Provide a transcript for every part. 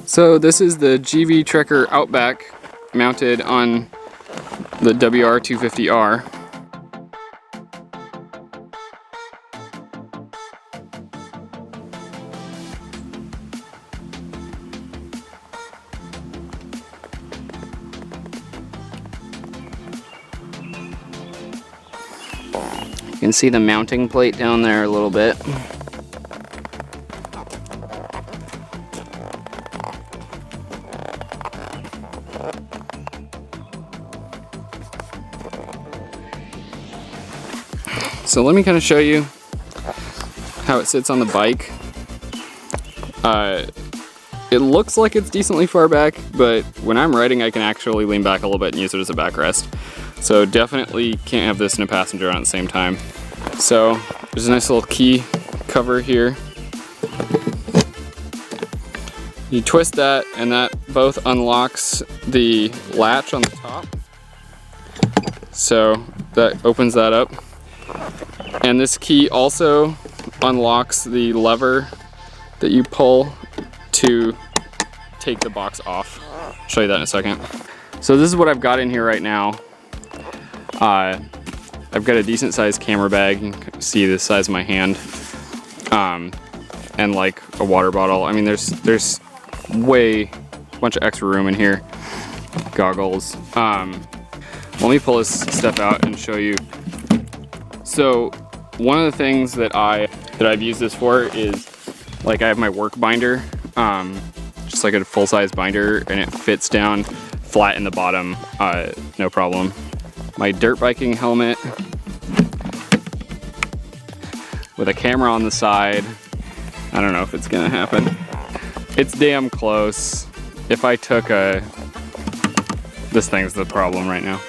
So this is the Givi Trekker Outback mounted on the WR250R. You can see the mounting plate down there a little bit. So let me kind of show you how it sits on the bike. It looks like it's decently far back, but when I'm riding I can actually lean back a little bit and use it as a backrest. So definitely can't have this and a passenger on at the same time. So there's a nice little key cover here. You twist that and that both unlocks the latch on the top. So that opens that up. And this key also unlocks the lever that you pull to take the box off. I'll show you that in a second. So this is what I've got in here right now. I've got a decent sized camera bag, you can see the size of my hand, and like a water bottle. I mean, there's a bunch of extra room in here. Goggles. Let me pull this stuff out and show you. So one of the things that I've used this for is, like, I have my work binder, just like a full-size binder, and it fits down flat in the bottom, no problem. My dirt biking helmet with a camera on the side. I don't know if it's gonna happen. It's damn close. If I took this thing's the problem right now.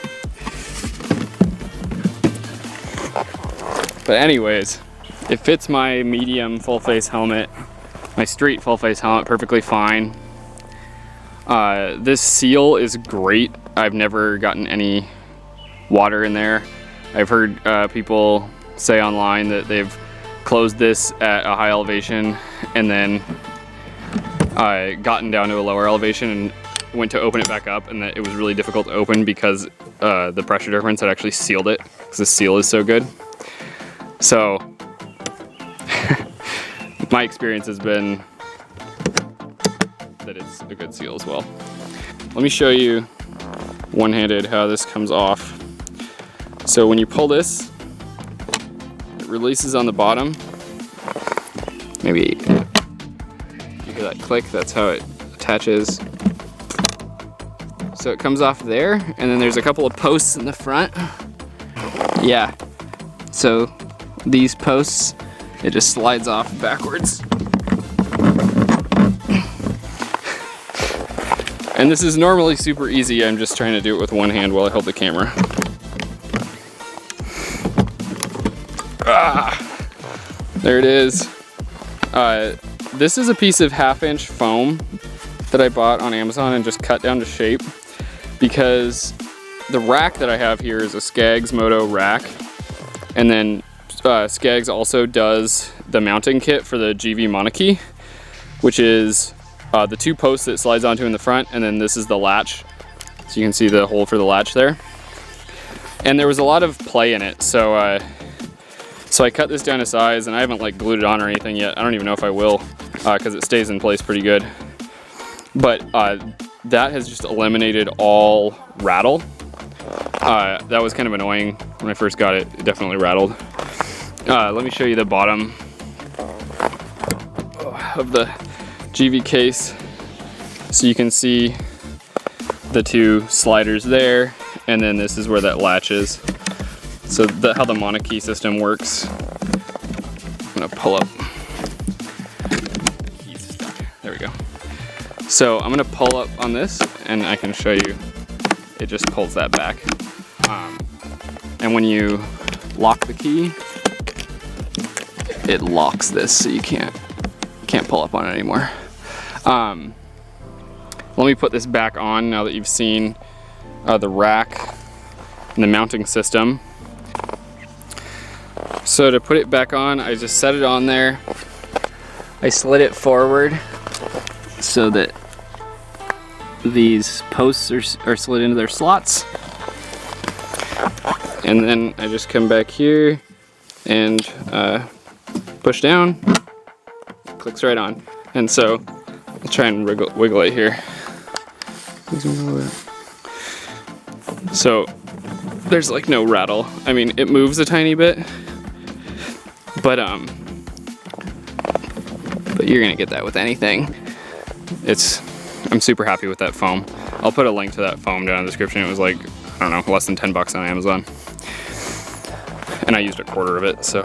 But anyways, it fits my medium full face helmet, my street full face helmet perfectly fine. This seal is great. I've never gotten any water in there. I've heard people say online that they've closed this at a high elevation and then gotten down to a lower elevation and went to open it back up, and that it was really difficult to open because the pressure difference had actually sealed it because the seal is so good. So my experience has been that it's a good seal as well. Let me show you one-handed how this comes off. So when you pull this, it releases on the bottom. Maybe you hear that click, that's how it attaches. So it comes off there, and then there's a couple of posts in the front. Yeah, so these posts, it just slides off backwards. And this is normally super easy, I'm just trying to do it with one hand while I hold the camera. There it is. This is a piece of 1/2-inch foam that I bought on Amazon and just cut down to shape, because the rack that I have here is a Scaggs Moto rack, and then Scaggs also does the mounting kit for the Givi Monokey, which is the two posts that it slides onto in the front, and then this is the latch. So you can see the hole for the latch there. And there was a lot of play in it, so I cut this down to size, and I haven't like glued it on or anything yet. I don't even know if I will, because it stays in place pretty good. But that has just eliminated all rattle. That was kind of annoying when I first got it. It definitely rattled. Let me show you the bottom of the Givi case. So you can see the two sliders there, and then this is where that latch is. So how the Monokey system works. I'm gonna pull up. He's stuck. There we go. So I'm gonna pull up on this, and I can show you. It just pulls that back. And when you lock the key, it locks this, so you can't pull up on it anymore. Let me put this back on now that you've seen the rack and the mounting system. So to put it back on, I just set it on there. I slid it forward so that these posts are slid into their slots. And then I just come back here and push down, it clicks right on. And so I'll try and wiggle it here. So there's like no rattle. I mean, it moves a tiny bit, but you're gonna get that with anything. I'm super happy with that foam. I'll put a link to that foam down in the description. It was like, I don't know, less than 10 bucks on Amazon. And I used a quarter of it, so.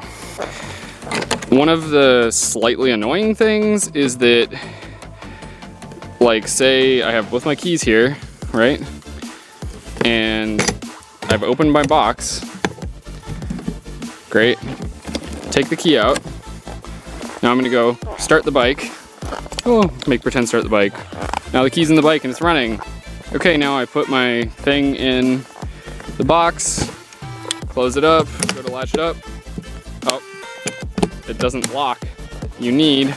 One of the slightly annoying things is that, like, say I have both my keys here, right? And I've opened my box. Great. Take the key out. Now I'm gonna go start the bike. Oh, make pretend start the bike. Now the key's in the bike and it's running. Okay, now I put my thing in the box, close it up, go to latch it up. Oh, it doesn't lock. You need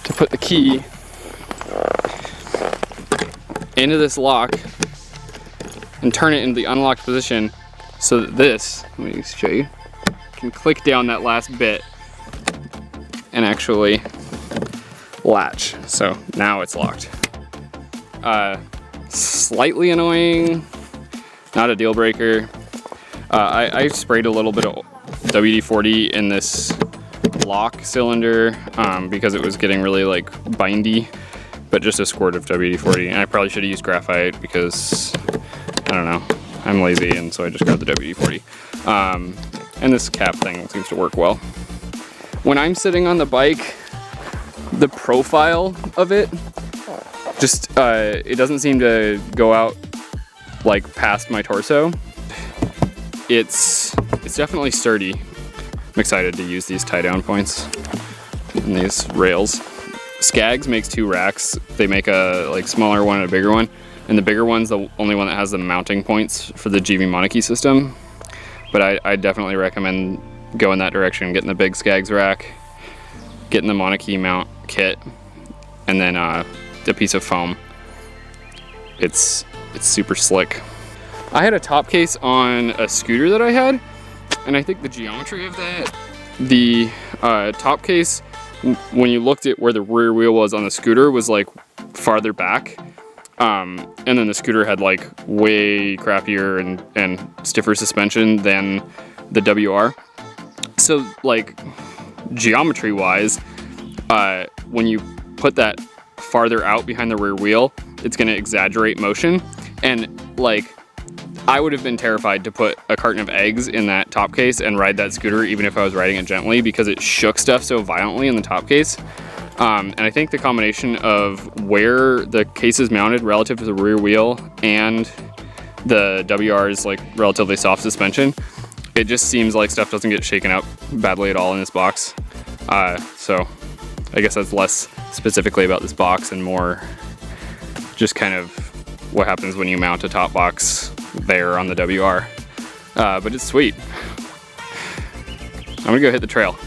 to put the key into this lock and turn it into the unlocked position so that this, let me show you, can click down that last bit and actually latch. So now it's locked. Slightly annoying, not a deal breaker. I sprayed a little bit of WD-40 in this lock cylinder because it was getting really like bindy, but just a squirt of WD-40. And I probably should have used graphite because, I don't know, I'm lazy and so I just got the WD-40. And this cap thing seems to work well. When I'm sitting on the bike, the profile of it just, it doesn't seem to go out like past my torso. It's definitely sturdy. I'm excited to use these tie down points and these rails. Scaggs makes two racks. They make a like smaller one and a bigger one. And the bigger one's the only one that has the mounting points for the Givi Monokey system. But I definitely recommend going that direction, getting the big Scaggs rack, getting the Monokey mount kit, and then a piece of foam. It's super slick. I had a top case on a scooter that I had, and I think the geometry of that, the top case, when you looked at where the rear wheel was on the scooter, was like farther back. And then the scooter had like way crappier and stiffer suspension than the WR. So like geometry wise, when you put that farther out behind the rear wheel, it's gonna exaggerate motion. And like, I would have been terrified to put a carton of eggs in that top case and ride that scooter even if I was riding it gently, because it shook stuff so violently in the top case. And I think the combination of where the case is mounted relative to the rear wheel and the WR's like relatively soft suspension, it just seems like stuff doesn't get shaken up badly at all in this box. So I guess that's less specifically about this box and more just kind of what happens when you mount a top box there on the WR. But it's sweet. I'm gonna go hit the trail.